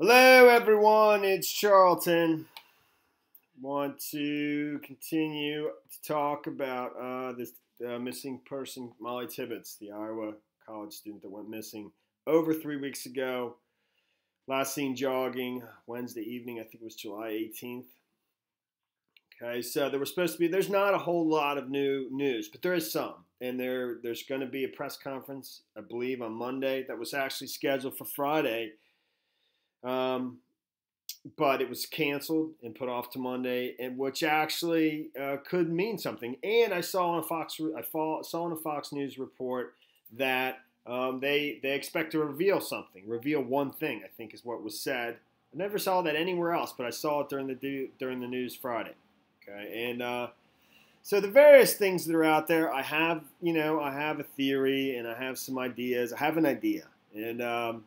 Hello, everyone. It's Charlton. Want to continue to talk about this missing person, Mollie Tibbetts, the Iowa college student that went missing over 3 weeks ago. Last seen jogging Wednesday evening. I think it was July 18th. Okay, so there was supposed to be. There's not a whole lot of new news, but there is some, and there's going to be a press conference, I believe, on Monday that was actually scheduled for Friday. Um, but it was canceled and put off to Monday, and which actually could mean something. And I saw on a Fox News report that they expect to reveal one thing. I think is what was said. I never saw that anywhere else, but I saw it during the news Friday. Okay, and so the various things that are out there, I have a theory and I have some ideas. I have an idea, and I'm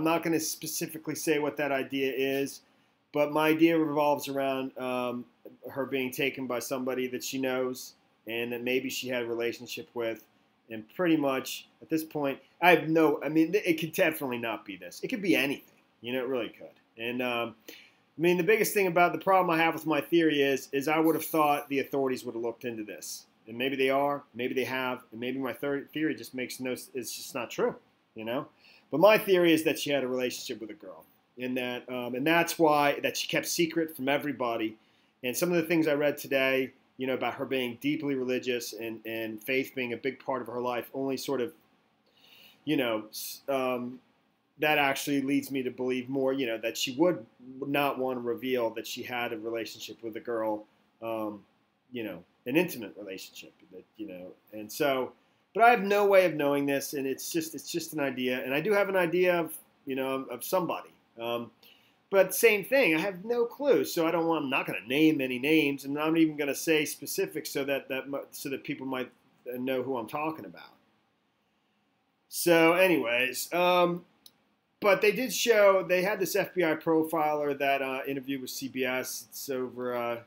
not going to specifically say what that idea is, but my idea revolves around her being taken by somebody that she knows and that maybe she had a relationship with. And pretty much at this point, it could definitely not be this. It could be anything. It really could. And the biggest thing about the problem I have with my theory is I would have thought the authorities would have looked into this. And maybe they are, maybe they have, and maybe my theory just it's just not true. But my theory is that she had a relationship with a girl, and that's why that she kept secret from everybody. And some of the things I read today, about her being deeply religious and faith being a big part of her life, only sort of, that actually leads me to believe more, that she would not want to reveal that she had a relationship with a girl, an intimate relationship, and so. But I have no way of knowing this, and it's just an idea. And I do have an idea of somebody. But same thing, I have no clue. So I'm not going to name any names, and I'm not even going to say specifics so that people might know who I'm talking about. So, anyways, but they did show they had this FBI profiler that interview with CBS. It's over.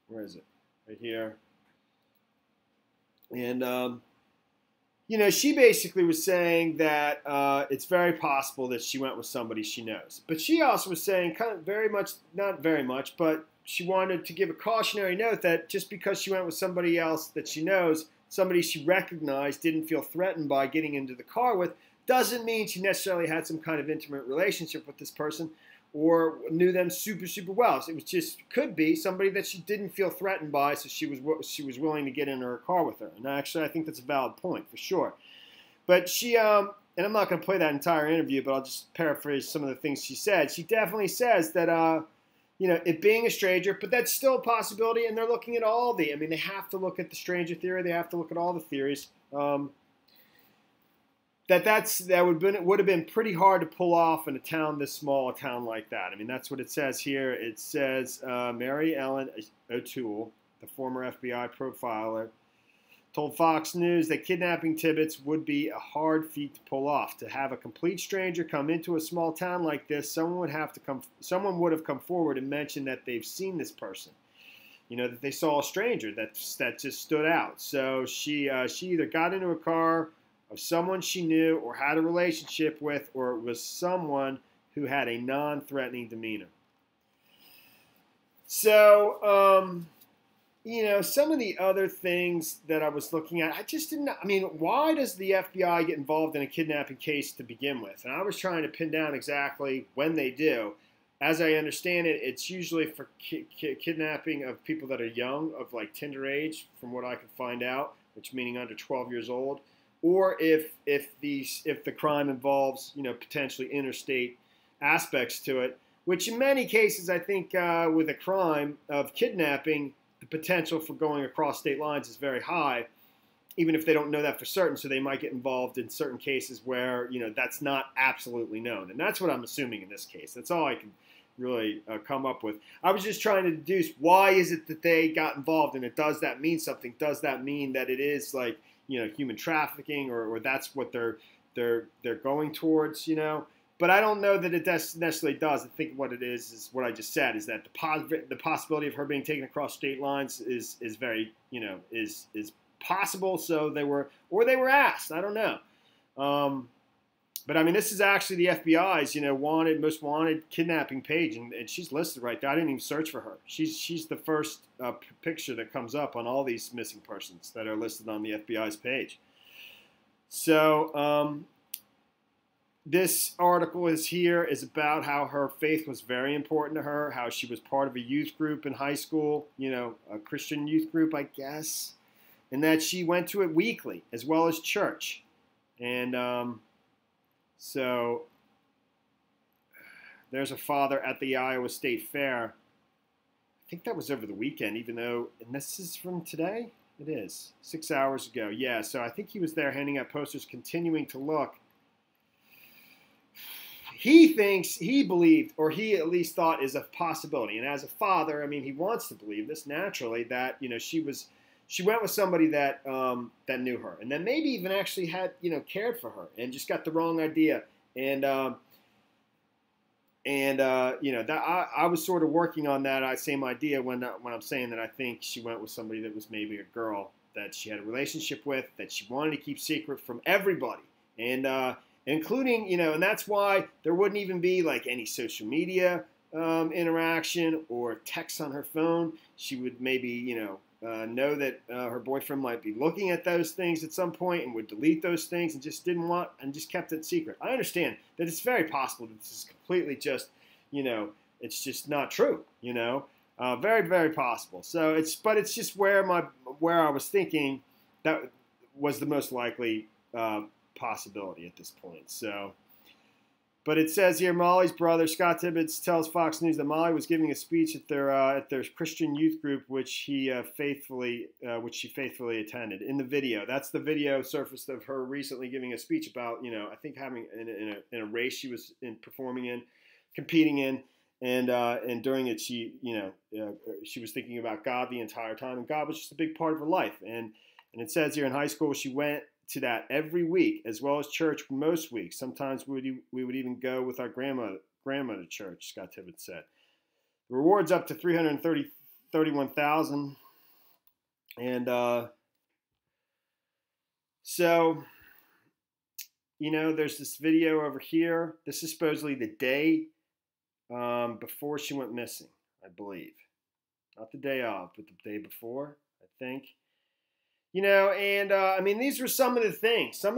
Where is it? Right here. And, she basically was saying that it's very possible that she went with somebody she knows. But she also was saying kind of not very much, but she wanted to give a cautionary note that just because she went with somebody else that she knows, somebody she recognized, didn't feel threatened by getting into the car with, doesn't mean she necessarily had some kind of intimate relationship with this person or knew them super, super well. So it was just could be somebody that she didn't feel threatened by, so she was willing to get in her car with her. And actually, I think that's a valid point for sure. But she, and I'm not going to play that entire interview, but I'll just paraphrase some of the things she said. She definitely says that, it being a stranger, but that's still a possibility, and they're looking at they have to look at the stranger theory. They have to look at all the theories. That would have been pretty hard to pull off in a town this small, a town like that. That's what it says here. It says Mary Ellen O'Toole, the former FBI profiler, told Fox News that kidnapping Tibbetts would be a hard feat to pull off. To have a complete stranger come into a small town like this, someone would have come forward and mentioned that they've seen this person. That they saw a stranger that just stood out. So she either got into a car of someone she knew or had a relationship with, or it was someone who had a non-threatening demeanor. So, some of the other things that I was looking at, I just didn't, why does the FBI get involved in a kidnapping case to begin with? And I was trying to pin down exactly when they do. As I understand it, it's usually for kidnapping of people that are young, of like tender age, from what I could find out, which meaning under 12 years old. Or if the crime involves potentially interstate aspects to it, which in many cases I think with a crime of kidnapping, the potential for going across state lines is very high, even if they don't know that for certain. So they might get involved in certain cases where that's not absolutely known, and that's what I'm assuming in this case. That's all I can really come up with. I was just trying to deduce why is it that they got involved in it. Does that mean something? Does that mean that it is like human trafficking, or that's what they're going towards, But I don't know that it necessarily does. I think what it is what I just said, is that the possibility of her being taken across state lines is very, is possible. So they were asked. I don't know. But I mean, this is actually the FBI's, most wanted kidnapping page, and she's listed right there. I didn't even search for her. She's the first picture that comes up on all these missing persons that are listed on the FBI's page. So this article is about how her faith was very important to her, how she was part of a youth group in high school, a Christian youth group, I guess, and that she went to it weekly as well as church, and so there's a father at the Iowa State Fair. I think that was over the weekend, and this is from today? It is. 6 hours ago. Yeah, so I think he was there handing out posters, continuing to look. He believed, or he at least thought is a possibility. And as a father, I mean, he wants to believe this naturally, that, she went with somebody that that knew her, and then maybe even actually had cared for her, and just got the wrong idea. And that I was sort of working on that same idea when I'm saying that I think she went with somebody that was maybe a girl that she had a relationship with, that she wanted to keep secret from everybody, and including and that's why there wouldn't even be like any social media interaction or text on her phone. She would maybe know that her boyfriend might be looking at those things at some point and would delete those things, and just just kept it secret. I understand that it's very possible that this is completely just, it's just not true, very, very possible. So it's just where I was thinking that was the most likely possibility at this point. So, but it says here, Mollie's brother, Scott Tibbetts, tells Fox News that Mollie was giving a speech at their Christian youth group, which she faithfully attended. In the video, that's the video surfaced of her recently giving a speech about, I think having in a race she was competing in, and during it she was thinking about God the entire time, and God was just a big part of her life. And it says here, in high school she went to that every week, as well as church most weeks. Sometimes we would even go with our grandma to church, Scott Tibbetts said. The reward's up to $331,000. And so, there's this video over here. This is supposedly the day before she went missing, I believe. Not the day of, but the day before, I think. I mean, these were some of the things. I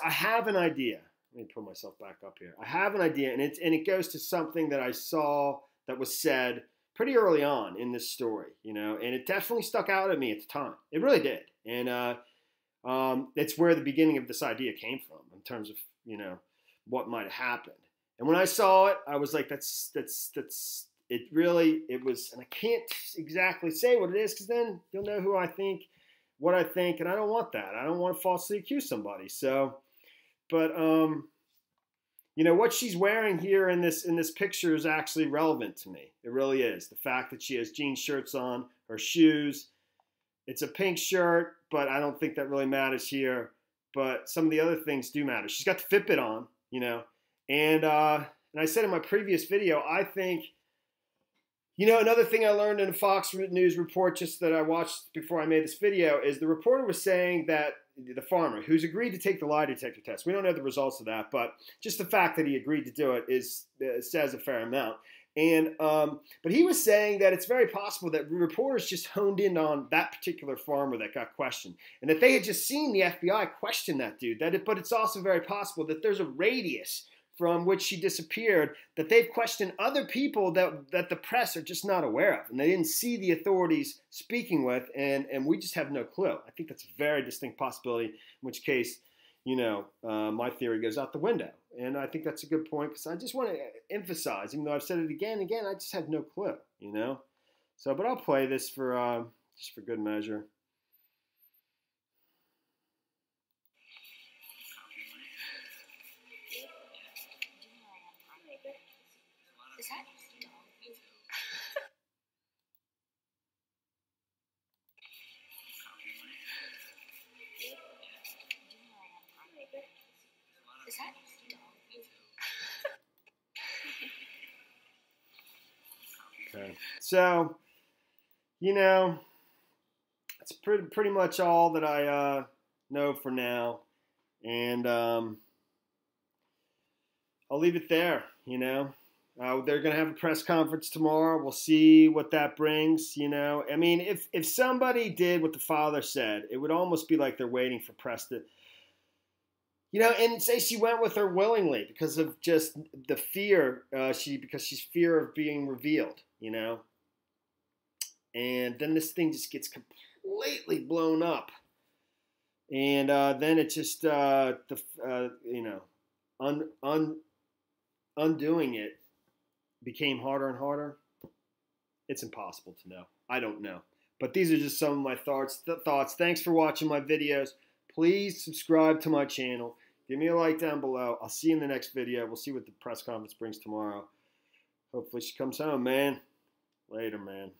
have an idea. Let me pull myself back up here. I have an idea, and it goes to something that I saw that was said pretty early on in this story, and it definitely stuck out at me at the time. It really did. And it's where the beginning of this idea came from in terms of, what might have happened. And when I saw it, I was like, it was, and I can't exactly say what it is, because then you'll know what I think, and I don't want that. I don't want to falsely accuse somebody. So, but what she's wearing here in this picture is actually relevant to me. It really is. The fact that she has jean shirts on, her shoes. It's a pink shirt, but I don't think that really matters here. But some of the other things do matter. She's got the Fitbit on, and I said in my previous video, I think. Another thing I learned in a Fox News report just that I watched before I made this video is the reporter was saying that the farmer who's agreed to take the lie detector test, we don't know the results of that, but just the fact that he agreed to do it says a fair amount. And but he was saying that it's very possible that reporters just honed in on that particular farmer that got questioned, and that they had just seen the FBI question that dude. But it's also very possible that there's a radius from which she disappeared, that they've questioned other people that the press are just not aware of, and they didn't see the authorities speaking with, and we just have no clue. I think that's a very distinct possibility, in which case, my theory goes out the window. And I think that's a good point, because I just want to emphasize, even though I've said it again and again, I just have no clue, So, but I'll play this for just for good measure. Is that dog? Is that dog? Okay. So, it's pretty much all that I know for now. And I'll leave it there, you know. They're going to have a press conference tomorrow. We'll see what that brings, you know. I mean, if somebody did what the father said, it would almost be like they're waiting for press to, you know, and say she went with her willingly because of just the fear, because she's fear of being revealed, you know. And then this thing just gets completely blown up. And then it just, you know, undoing it became harder and harder. It's impossible to know. I don't know. But these are just some of my thoughts. Thanks for watching my videos. Please subscribe to my channel. Give me a like down below. I'll see you in the next video. We'll see what the press conference brings tomorrow. Hopefully she comes home, man. Later, man.